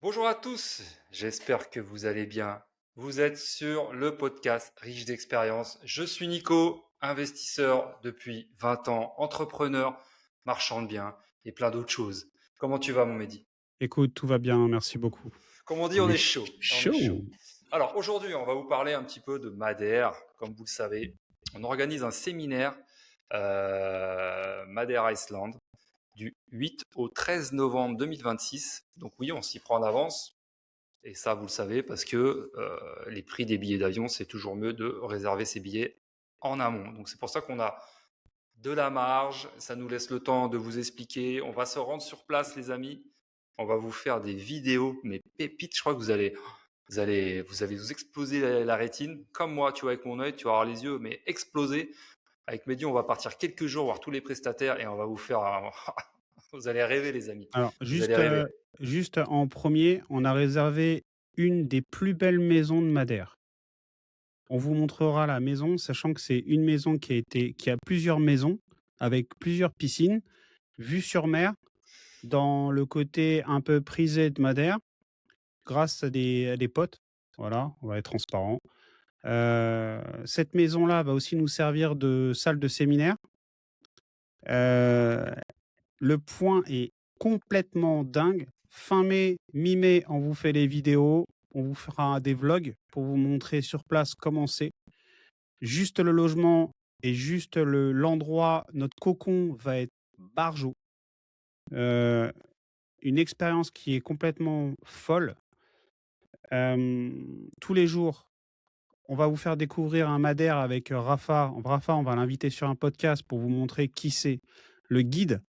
Bonjour à tous, j'espère que vous allez bien. Vous êtes sur le podcast Riche d'expérience. Je suis Nico, investisseur depuis 20 ans, entrepreneur, marchand de biens et plein d'autres choses. Comment tu vas, mon Mehdi? Écoute, tout va bien, merci beaucoup. Comme on dit, On on est est chaud. On est chaud. chaud. Alors aujourd'hui, on va vous parler un petit peu de Madère. Comme vous le savez, on organise un séminaire Madère Iceland du 8 au 13 novembre 2026. Donc oui, on s'y prend en avance. Et ça, vous le savez, parce que les prix des billets d'avion, c'est toujours mieux de réserver ses billets en amont. Donc c'est pour ça qu'on a de la marge, ça nous laisse le temps de vous expliquer. On va se rendre sur place, les amis. On va vous faire des vidéos, mais pépites. Je crois que vous allez vous exploser la rétine. Comme moi, tu vois, avec mon œil, tu vas avoir les yeux, mais explosés. Avec Mehdi, on va partir quelques jours voir tous les prestataires et on va vous faire vous allez rêver, les amis. Alors, Vous allez juste, rêver. juste en premier, on a réservé une des plus belles maisons de Madère. On vous montrera la maison, sachant que c'est une maison qui a plusieurs maisons, avec plusieurs piscines, vue sur mer, dans le côté un peu prisé de Madère, grâce à des potes. Voilà, on va être transparent. Cette maison-là va aussi nous servir de salle de séminaire. Heu, le point est complètement dingue. Fin mai, mi-mai, on vous fait les vidéos, on vous fera des vlogs pour vous montrer sur place comment c'est. Juste le logement et juste l'endroit, notre cocon va être barjo. Heu, une expérience qui est complètement folle. Tous les jours, on va vous faire découvrir un Madère avec, Rafa. Rafa, on va l'inviter sur un podcast pour vous montrer qui c'est. Le guide,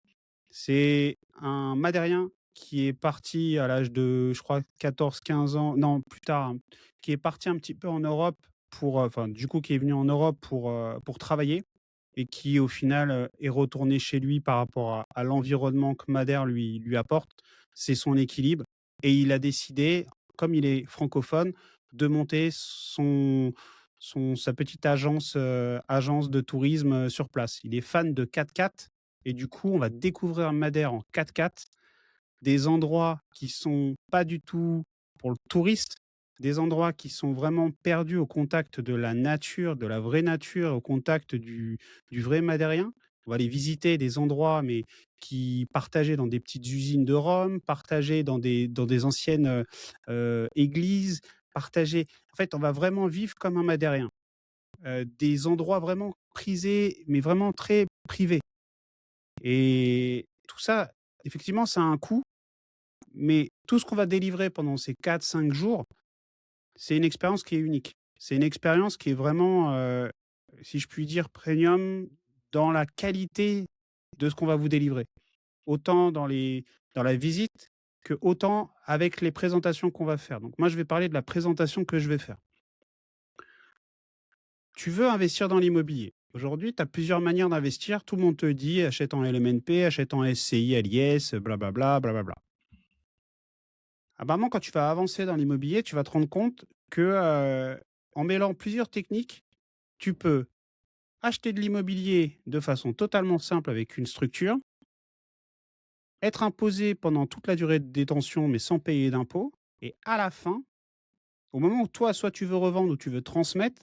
c'est un Madérien qui est parti à l'âge de, je crois, 14, 15 ans, non, plus tard, hein, qui est parti un petit peu en Europe pour, enfin, du coup, qui est venu en Europe pour travailler et qui, au final, est retourné chez lui par rapport à l'environnement que Madère lui apporte. C'est son équilibre et il a décidé, comme il est francophone, de monter sa petite agence de tourisme, sur place. Il est fan de 4x4 et du coup, on va découvrir Madère en 4x4, des endroits qui sont pas du tout pour le touriste, des endroits qui sont vraiment perdus au contact de la nature, de la vraie nature, au contact du vrai Madérien. On va aller visiter des endroits, mais qui partagés dans des petites usines de rhum, partagés dans des anciennes, églises, partagés en fait, on va vraiment vivre comme un Madérien. Des endroits vraiment prisés, mais vraiment très privés. Et tout ça, effectivement, ça a un coût, mais tout ce qu'on va délivrer pendant ces 4 5 jours, c'est une expérience qui est unique. C'est une expérience qui est vraiment, si je puis dire, premium dans la qualité de ce qu'on va vous délivrer. Autant dans la visite que autant avec les présentations qu'on va faire. Donc moi, je vais parler de la présentation que je vais faire. Tu veux investir dans l'immobilier. Aujourd'hui, tu as plusieurs manières d'investir. Tout le monde te dit achète en LMNP, achète en SCI, LIS, blablabla, blablabla. Apparemment, quand tu vas avancer dans l'immobilier, tu vas te rendre compte que, en mêlant plusieurs techniques, tu peux acheter de l'immobilier de façon totalement simple avec une structure, être imposé pendant toute la durée de détention, mais sans payer d'impôts, et à la fin, au moment où toi, soit tu veux revendre ou tu veux transmettre,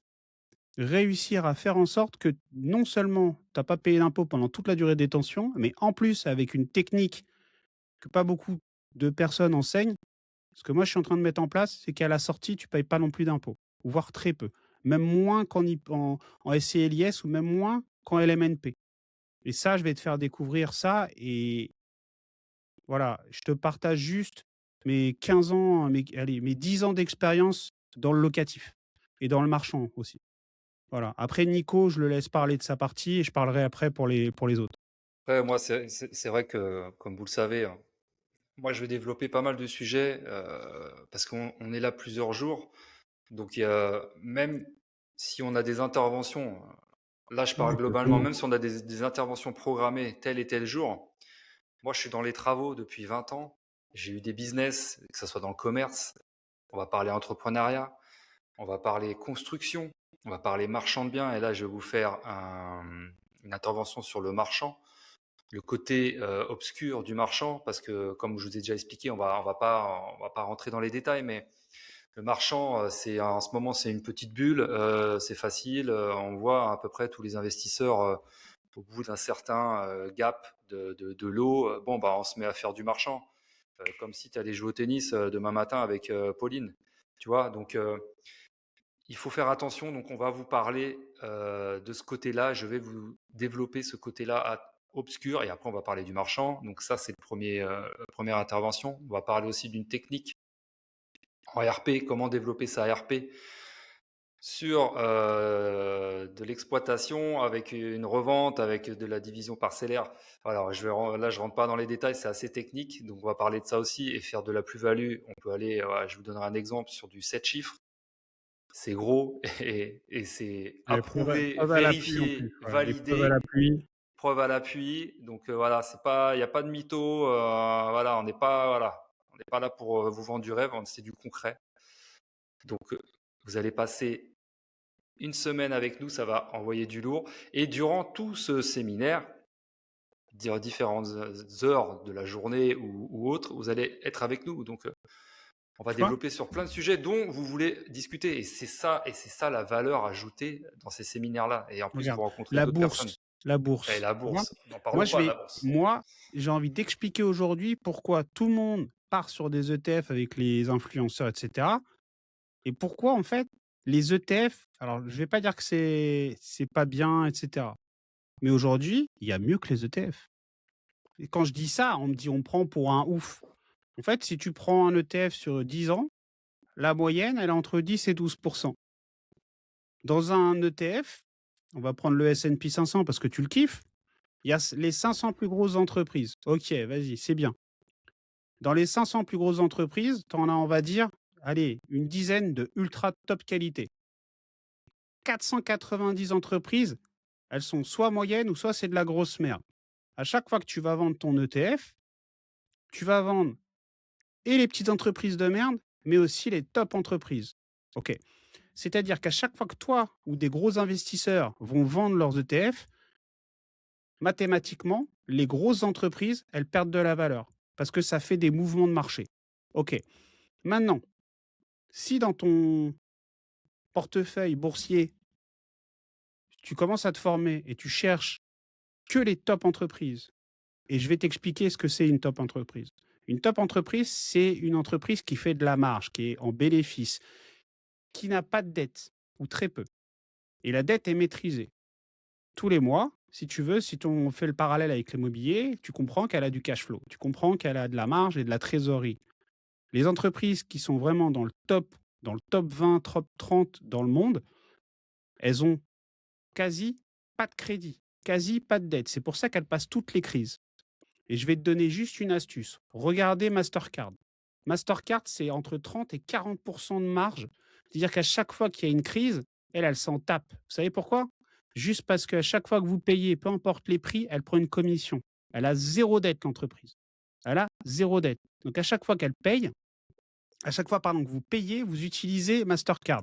réussir à faire en sorte que non seulement tu as pas payé d'impôts pendant toute la durée de détention, mais en plus avec une technique que pas beaucoup de personnes enseignent. Ce que moi je suis en train de mettre en place, c'est qu'à la sortie, tu payes pas non plus d'impôts, voire très peu, même moins en SCLIS ou même moins qu'en LMNP. Et ça, je vais te faire découvrir ça et voilà, je te partage juste mes 15 ans, mes 10 ans d'expérience dans le locatif et dans le marchand aussi. Voilà. Après Nico, je le laisse parler de sa partie et je parlerai après pour les autres. Après, moi, c'est vrai que, comme vous le savez, hein, moi, je vais développer pas mal de sujets parce qu'on est là plusieurs jours. Donc, même si on a des interventions, là, je parle Oui, globalement, totalement. même si on a des interventions programmées tel et tel jour, moi, je suis dans les travaux depuis 20 ans. J'ai eu des business, que ce soit dans le commerce, on va parler entrepreneuriat, on va parler construction, on va parler marchand de biens. Et là, je vais vous faire une intervention sur le marchand. le côté obscur du marchand, parce que comme je vous ai déjà expliqué, on va pas rentrer dans les détails, mais le marchand, c'est en ce moment c'est une petite bulle, c'est facile, on voit à peu près tous les investisseurs au bout d'un certain gap de l'eau, bon bah on se met à faire du marchand, comme si tu allais jouer au tennis demain matin avec Pauline, tu vois. Donc il faut faire attention. Donc on va vous parler de ce côté-là. Je vais vous développer ce côté-là obscur et après on va parler du marchand. Donc ça c'est la première intervention. On va parler aussi d'une technique en RP, comment développer sa RP sur de l'exploitation avec une revente, avec de la division parcellaire. Alors là je rentre pas dans les détails, c'est assez technique. Donc on va parler de ça aussi et faire de la plus-value. On peut aller, je vous donnerai un exemple sur du 7 chiffres. C'est gros et c'est Et approuvé, preuve à l'appui en plus, vérifié, voilà, les preuves à validé, l'appui. preuve à l'appui. Donc voilà, c'est pas, il n'y a pas de mytho. Voilà, on n'est pas là pour vous vendre du rêve, c'est du concret. Donc vous allez passer une semaine avec nous, ça va envoyer du lourd. Et durant tout ce séminaire, différentes heures de la journée ou autres, vous allez être avec nous. Donc on va Tu vois? développer sur plein de sujets dont vous voulez discuter. Et c'est ça la valeur ajoutée dans ces séminaires-là. Et en plus, Regarde, vous rencontrez la d'autres personnes. bourse, la Et bourse, la tu vois? bourse, n'en parlons pas de la bourse. Moi, j'ai envie d'expliquer aujourd'hui pourquoi tout le monde part sur des ETF avec les influenceurs et cetera et pourquoi, en fait, les ETF, alors je vais pas dire que c'est pas bien et cetera, mais aujourd'hui, il y a mieux que les ETF. Et quand je dis ça, on me dit: «On prend pour un ouf». En fait, si tu prends un ETF sur 10 ans, la moyenne, elle est entre 10 et 12. Dans un ETF, on va prendre le S&P 500 parce que tu le kiffes, il y a les 500 plus grosses entreprises. OK, vas-y, c'est bien. Dans les 500 plus grosses entreprises, tu en as, on va dire, allez, une dizaine de ultra top qualité. 490 entreprises, elles sont soit moyennes ou soit c'est de la grosse merde. À chaque fois que tu vas vendre ton ETF, tu vas vendre et les petites entreprises de merde, mais aussi les top entreprises. OK. C'est-à-dire qu'à chaque fois que toi ou des gros investisseurs vont vendre leurs ETF, mathématiquement, les grosses entreprises, elles perdent de la valeur parce que ça fait des mouvements de marché. OK. Maintenant, si dans ton portefeuille boursier, tu commences à te former et tu cherches que les top entreprises, et je vais t'expliquer ce que c'est une top entreprise. Une top entreprise, c'est une entreprise qui fait de la marge, qui est en bénéfice, qui n'a pas de dette ou très peu. Et la dette est maîtrisée. Tous les mois, si tu veux, si on fait le parallèle avec l'immobilier, tu comprends qu'elle a du cash flow. Tu comprends qu'elle a de la marge et de la trésorerie. Les entreprises qui sont vraiment dans le top 20, top 30 dans le monde, elles ont quasi pas de crédit, quasi pas de dette. C'est pour ça qu'elles passent toutes les crises. Et je vais te donner juste une astuce. Regardez Mastercard. Mastercard, c'est entre 30 et 40 de marge. C'est-à-dire qu'à chaque fois qu'il y a une crise, elle s'en tape. Vous savez pourquoi? Juste parce qu'à chaque fois que vous payez, peu importe les prix, elle prend une commission. Elle a zéro dette, l'entreprise. Elle a zéro dette. Donc à chaque fois qu'elle paye, à chaque fois pardon, que vous payez, vous utilisez Mastercard.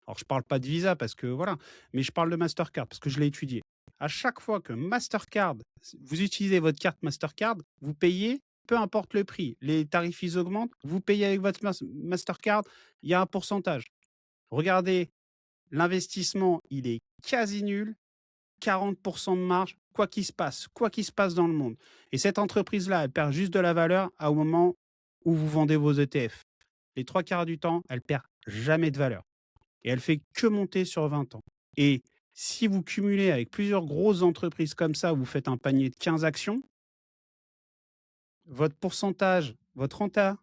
Alors je ne parle pas de Visa parce que voilà, mais je parle de Mastercard parce que je l'ai étudié. À chaque fois que Mastercard, vous utilisez votre carte Mastercard, vous payez, peu importe le prix. Les tarifs, ils augmentent, vous payez avec votre Mastercard, il y a un pourcentage. Regardez, l'investissement, il est quasi nul, 40 de marge, quoi qu'il se passe dans le monde. Et cette entreprise-là, elle perd juste de la valeur au moment où vous vendez vos ETF. Les 3 quarts du temps, elle perd jamais de valeur et elle fait que monter sur 20 ans. Et si vous cumulez avec plusieurs grosses entreprises comme ça, vous faites un panier de 15 actions, votre pourcentage, votre renta,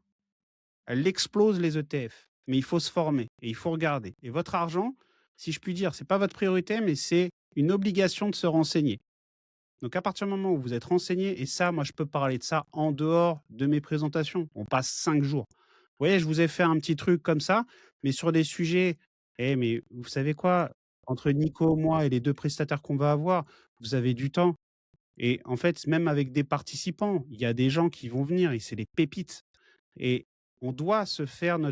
elle explose les ETF. Mais il faut se former et il faut regarder. Et votre argent, si je puis dire, c'est pas votre priorité, mais c'est une obligation de se renseigner. Donc à partir du moment où vous êtes renseigné, et ça, moi je peux parler de ça en dehors de mes présentations, on passe 5 jours. Vous voyez, je vous ai fait un petit truc comme ça, mais sur des sujets, mais vous savez quoi? Entre Nico, moi et les 2 prestataires qu'on va avoir, vous avez du temps et en fait, même avec des participants, il y a des gens qui vont venir et c'est des pépites et on doit se faire ça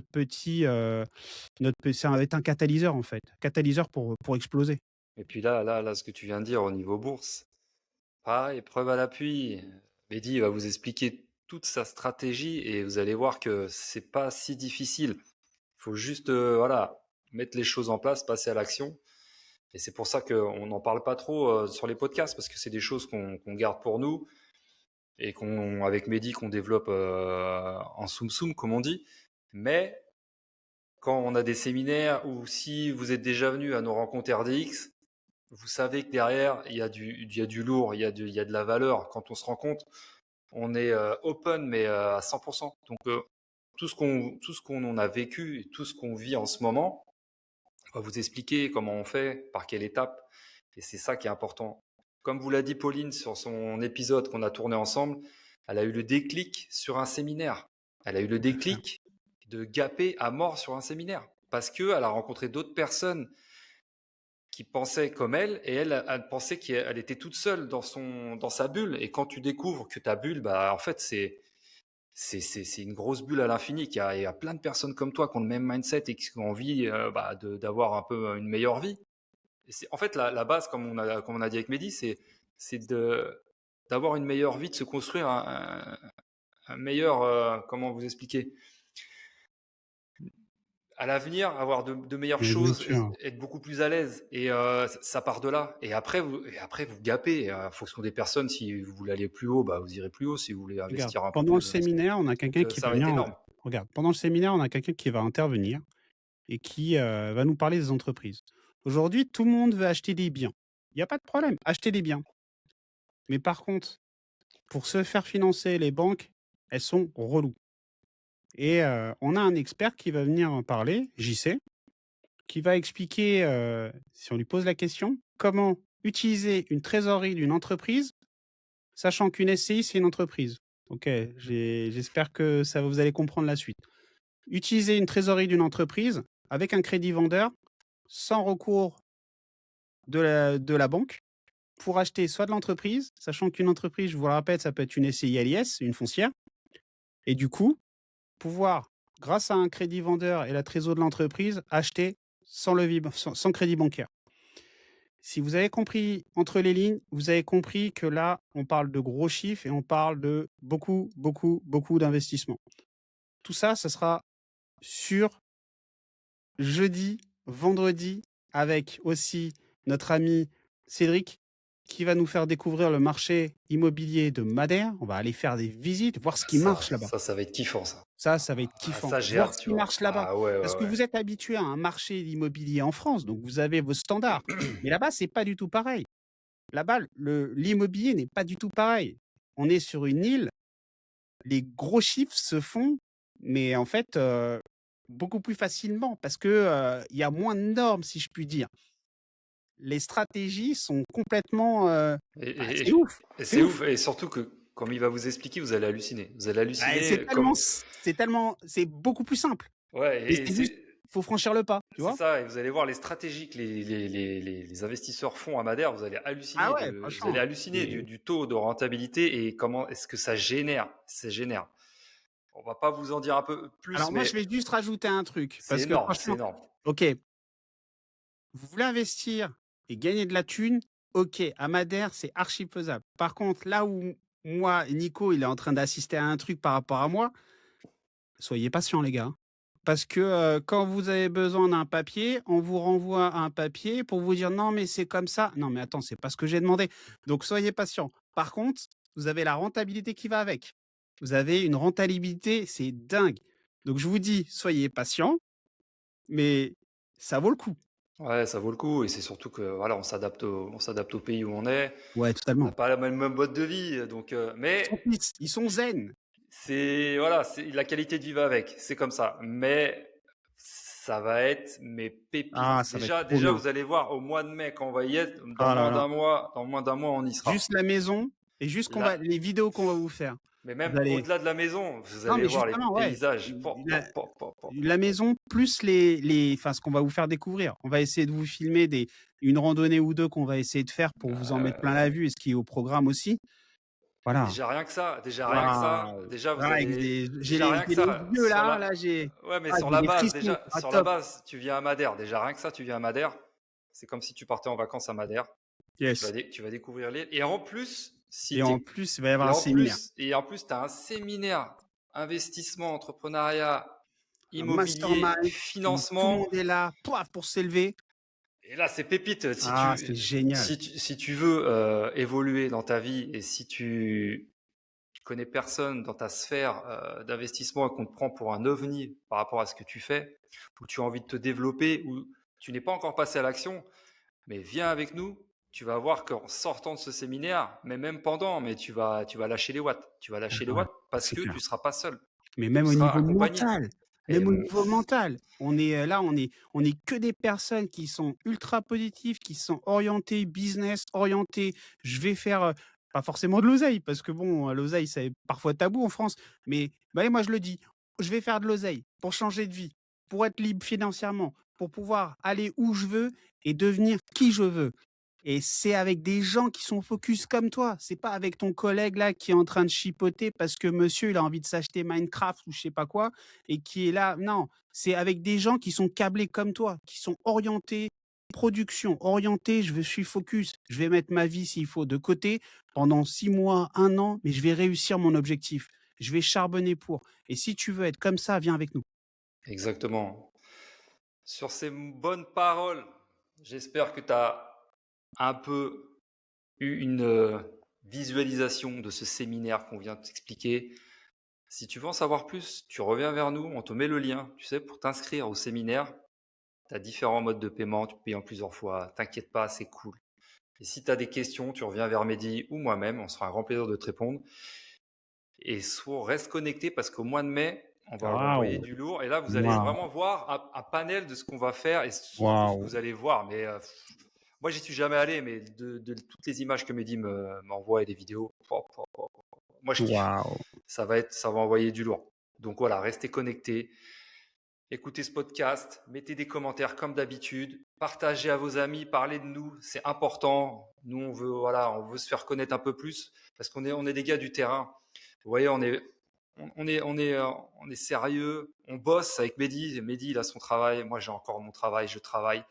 va être un catalyseur en fait, catalyseur pour exploser. Et puis là, ce que tu viens de dire au niveau bourse, Pareil, preuve à l'appui. Mehdi va vous expliquer toute sa stratégie et vous allez voir que c'est pas si difficile. Il faut juste voilà, mettre les choses en place, passer à l'action. Et c'est pour ça qu'on n'en parle pas trop sur les podcasts, parce que c'est des choses qu'on garde pour nous et avec Mehdi, qu'on développe en soum soum, comme on dit. Mais quand on a des séminaires ou si vous êtes déjà venu à nos rencontres RDX, vous savez que derrière, il y a du lourd, il y a de la valeur. Quand on se rencontre, on est open, mais à 100%. Donc, tout ce qu'on en a vécu et tout ce qu'on vit en ce moment, on va vous expliquer comment on fait, par quelle étape. Et c'est ça qui est important. Comme vous l'a dit Pauline sur son épisode qu'on a tourné ensemble, elle a eu le déclic sur un séminaire. Elle a eu le Tout à fait. déclic de gaper à mort sur un séminaire. Parce qu'elle a rencontré d'autres personnes qui pensaient comme elle, et elle pensait qu'elle était toute seule dans sa bulle. Et quand tu découvres que ta bulle, bah, en fait, c'est une grosse bulle à l'infini. Il y a plein de personnes comme toi qui ont le même mindset et qui ont envie d'avoir un peu une meilleure vie. En fait, la base, comme on a dit avec Mehdi, c'est d'avoir une meilleure vie, de se construire un meilleur, comment vous expliquer, à l'avenir, avoir de meilleures Mais bien choses, sûr. être beaucoup plus à l'aise. Et ça part de là. Et après, vous gapez. En fonction des personnes, si vous voulez aller plus haut, bah, vous irez plus haut. Si vous voulez Regarde, investir un peu pendant le plus, investissez. séminaire, on a quelqu'un Donc, qui ça va va être venir. énorme. Regarde, pendant le séminaire, on a quelqu'un qui va intervenir et qui va nous parler des entreprises. Aujourd'hui, tout le monde veut acheter des biens. Il n'y a pas de problème, acheter des biens. Mais par contre, pour se faire financer, les banques, elles sont reloues. Et on a un expert qui va venir en parler, JC, qui va expliquer, si on lui pose la question, comment utiliser une trésorerie d'une entreprise, sachant qu'une SCI, c'est une entreprise. Ok, j'espère que vous allez comprendre la suite. Utiliser une trésorerie d'une entreprise avec un crédit vendeur sans recours de la banque pour acheter soit de l'entreprise, sachant qu'une entreprise, je vous le répète, ça peut être une SCI LIS, une foncière, et du coup, pouvoir, grâce à un crédit vendeur et la trésorerie de l'entreprise, acheter sans crédit bancaire. Si vous avez compris entre les lignes, vous avez compris que là, on parle de gros chiffres et on parle de beaucoup, beaucoup, beaucoup d'investissements. Tout ça, ça sera sur jeudi, vendredi, avec aussi notre ami Cédric, qui va nous faire découvrir le marché immobilier de Madère. On va aller faire des visites, voir ce qui marche là-bas. Ça va être kiffant, ça. Ça va être Ah, kiffant. ça, j'ai Voir hâte, ce tu qui vois. marche là-bas. Ah ouais, Parce ouais, que ouais. vous êtes habitué à un marché immobilier en France, donc vous avez vos standards. Mais là-bas, c'est pas du tout pareil. Là-bas, l'immobilier n'est pas du tout pareil. On est sur une île, les gros chiffres se font, mais en fait, beaucoup plus facilement parce que il y a moins de normes, si je puis dire. Les stratégies sont complètement, Et, et- c'est ouf, et c'est c'est ouf. ouf. Et surtout que, comme il va vous expliquer, vous allez halluciner. Vous allez Bah, halluciner comme. c'est beaucoup plus simple. Ouais, Mais et c'est juste, faut franchir le pas, tu c'est vois? ça. Et vous allez voir les stratégies que les investisseurs font à Madère. Ah ouais, Vous allez franchement, halluciner c'est du taux de rentabilité et comment est-ce que ça génère. Ça génère. On va pas vous en dire un peu plus, alors moi, je mais vais juste rajouter un truc c'est parce que énorme. C'est franchement, énorme. OK, vous voulez investir et gagner de la thune, OK, à Madère, c'est archi faisable. Par contre, là où moi, Nico, il est en train d'assister à un truc par rapport à moi, soyez patients les gars. Parce que, quand vous avez besoin d'un papier, on vous renvoie un papier pour vous dire: «Non, mais c'est comme ça». Non, mais attends, c'est pas ce que j'ai demandé. Donc soyez patients. Par contre, vous avez la rentabilité qui va avec. Vous avez une rentabilité, c'est dingue. Donc je vous dis, soyez patients, mais ça vaut le coup. Ouais, ça vaut le coup. Et c'est surtout que voilà, on s'adapte au pays où on est. Ouais, On n'a totalement. pas la même mode de vie, donc Ils sont mais peace, ils sont zen. c'est voilà, c'est la qualité de vie va avec, c'est comme ça. Mais ça va être mes Ah, pépites. ça va être trop Déjà, bien. vous allez voir au mois de mai quand on va y être, Ah là là. dans moins d'un mois, on y sera. Juste la maison et juste Là, les vidéos qu'on va vous faire. mais Vous même allez au-delà de la maison, vous non, allez mais voir les justement, ouais. paysages. La maison plus enfin, ce qu'on va vous faire découvrir. On va essayer de vous filmer une randonnée ou 2 qu'on va essayer de faire pour vous en mettre plein la vue et ce qui est au programme aussi. Voilà. Déjà, déjà vous Voilà, avec allez, j'ai déjà rien que les ça, yeux là, ouais, mais j'ai des frissons. Ah sur la top. base, tu viens à Madère. Déjà rien que ça, tu viens à Madère. C'est comme si tu partais en vacances à Madère. Yes. Tu vas découvrir l'île. Et en plus, Si Et en t'es- plus, il va y avoir un séminaire. Et en plus, tu as un séminaire investissement, entrepreneuriat, Un immobilier, mastermind où tout le financement. monde est là, pouaf, pour s'élever. Et là, c'est pépite. Ah, c'est génial. Si tu veux évoluer dans ta vie et si tu connais personne dans ta sphère d'investissement et qu'on te prend pour un ovni par rapport à ce que tu fais, ou tu as envie de te développer, ou tu n'es pas encore passé à l'action, mais viens avec nous. Tu vas voir qu'en sortant de ce séminaire, mais même pendant, mais tu vas lâcher les watts. Tu vas lâcher les Ouais, watts parce c'est que tu clair. ne seras pas seul. Mais Tu même au seras niveau accompagné. mental, Et même au niveau mental, on est là, on est que des personnes qui sont ultra positives, qui sont orientées business, orientées. Je vais faire pas forcément de l'oseille, parce que bon, l'oseille, c'est parfois tabou en France, mais bah, moi je le dis, je vais faire de l'oseille pour changer de vie, pour être libre financièrement, pour pouvoir aller où je veux et devenir qui je veux. Et c'est avec des gens qui sont focus comme toi. C'est pas avec ton collègue là qui est en train de chipoter parce que monsieur il a envie de s'acheter Minecraft ou je sais pas quoi et qui est là. Non, c'est avec des gens qui sont câblés comme toi, qui sont orientés production, orientés. Je suis focus. Je vais mettre ma vie s'il faut de côté pendant 6 mois, un an, mais je vais réussir mon objectif. Je vais charbonner pour. Et si tu veux être comme ça, viens avec nous. exactement. Sur ces bonnes paroles, j'espère que tu as un peu eu une visualisation de ce séminaire qu'on vient de t'expliquer. Si tu veux en savoir plus, tu reviens vers nous, on te met le lien, tu sais, pour t'inscrire au séminaire. Tu as différents modes de paiement, tu payes en plusieurs fois, t'inquiète pas, c'est cool. Et si tu as des questions, tu reviens vers Mehdi ou moi-même, on sera un grand plaisir de te répondre. Et reste connecté parce qu'au mois de mai, on va envoyer Waouh, du lourd. Et là, vous allez waouh, vraiment voir un panel de ce qu'on va faire et surtout ce que waouh, vous allez voir. Mais moi, j'y suis jamais allé, mais de toutes les images que Mehdi m'envoie et des vidéos, moi, je kiffe. waouh. Ça va envoyer du lourd. Donc voilà, restez connectés. Écoutez ce podcast, mettez des commentaires comme d'habitude, partagez à vos amis, parlez de nous, c'est important. Nous, on veut se faire connaître un peu plus parce on est des gars du terrain. Vous voyez, on est sérieux, on bosse avec Mehdi. Mehdi, il a son travail, moi j'ai encore mon travail, je travaille.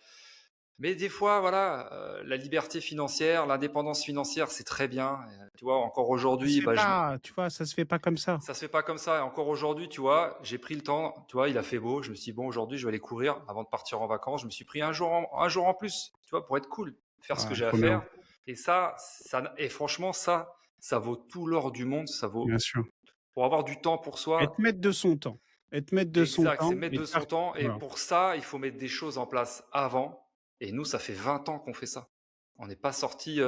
Mais des fois, voilà, la liberté financière, l'indépendance financière, c'est très bien. Tu vois, encore Ça se aujourd'hui, fait pas, tu vois, ça se fait pas comme ça. ça se fait pas comme ça. Et encore aujourd'hui, tu vois, j'ai pris le temps. Tu vois, il a fait beau. Je me suis dit, bon, aujourd'hui, je vais aller courir avant de partir en vacances. Je me suis pris un jour en plus, tu vois, pour être cool, faire ce que Ouais, j'ai à trop bien, faire. Et et franchement, ça vaut tout l'or du monde. Ça bien vaut sûr. pour avoir du temps pour Être soi. maître de son temps. Être maître de son Exact, c'est temps mettre et de de faire son temps. Et voilà. pour ça, il faut mettre des choses en place avant. Et nous, ça fait 20 ans qu'on fait ça. On n'est pas sorti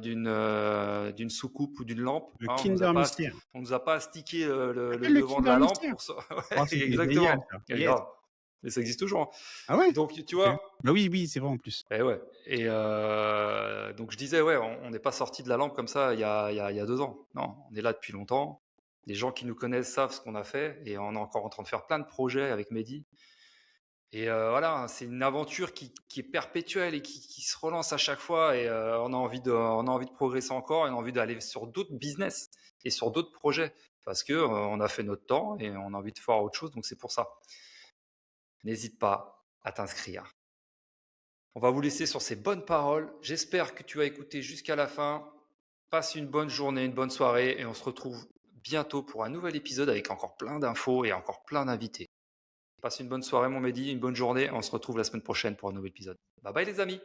d'une soucoupe ou d'une lampe. Le Hein, Kinder Mystère. on nous a pas astiqué le Appelle le devant de Kinder la lampe Mystère. pour ça. Oh, Ouais, c'était génial exactement. ça. Et Yes. grave. Mais ça existe toujours. Ah ouais? Donc, tu OK. vois. Bah oui, oui, c'est vrai en plus. Et ouais. Et donc je disais, ouais, on n'est pas sorti de la lampe comme ça il y a 2 ans. Non, on est là depuis longtemps. Les gens qui nous connaissent savent ce qu'on a fait et on est encore en train de faire plein de projets avec Mehdi. Et voilà, hein, c'est une aventure qui est perpétuelle et qui se relance à chaque fois. Et on a envie de progresser encore et on a envie d'aller sur d'autres business et sur d'autres projets parce que on a fait notre temps et on a envie de faire autre chose. Donc c'est pour ça. N'hésite pas à t'inscrire. On va vous laisser sur ces bonnes paroles. J'espère que tu as écouté jusqu'à la fin. Passe une bonne journée, une bonne soirée et on se retrouve bientôt pour un nouvel épisode avec encore plein d'infos et encore plein d'invités. Passe une bonne soirée, mon Mehdi, une bonne journée. On se retrouve la semaine prochaine pour un nouvel épisode. Bye bye, les amis!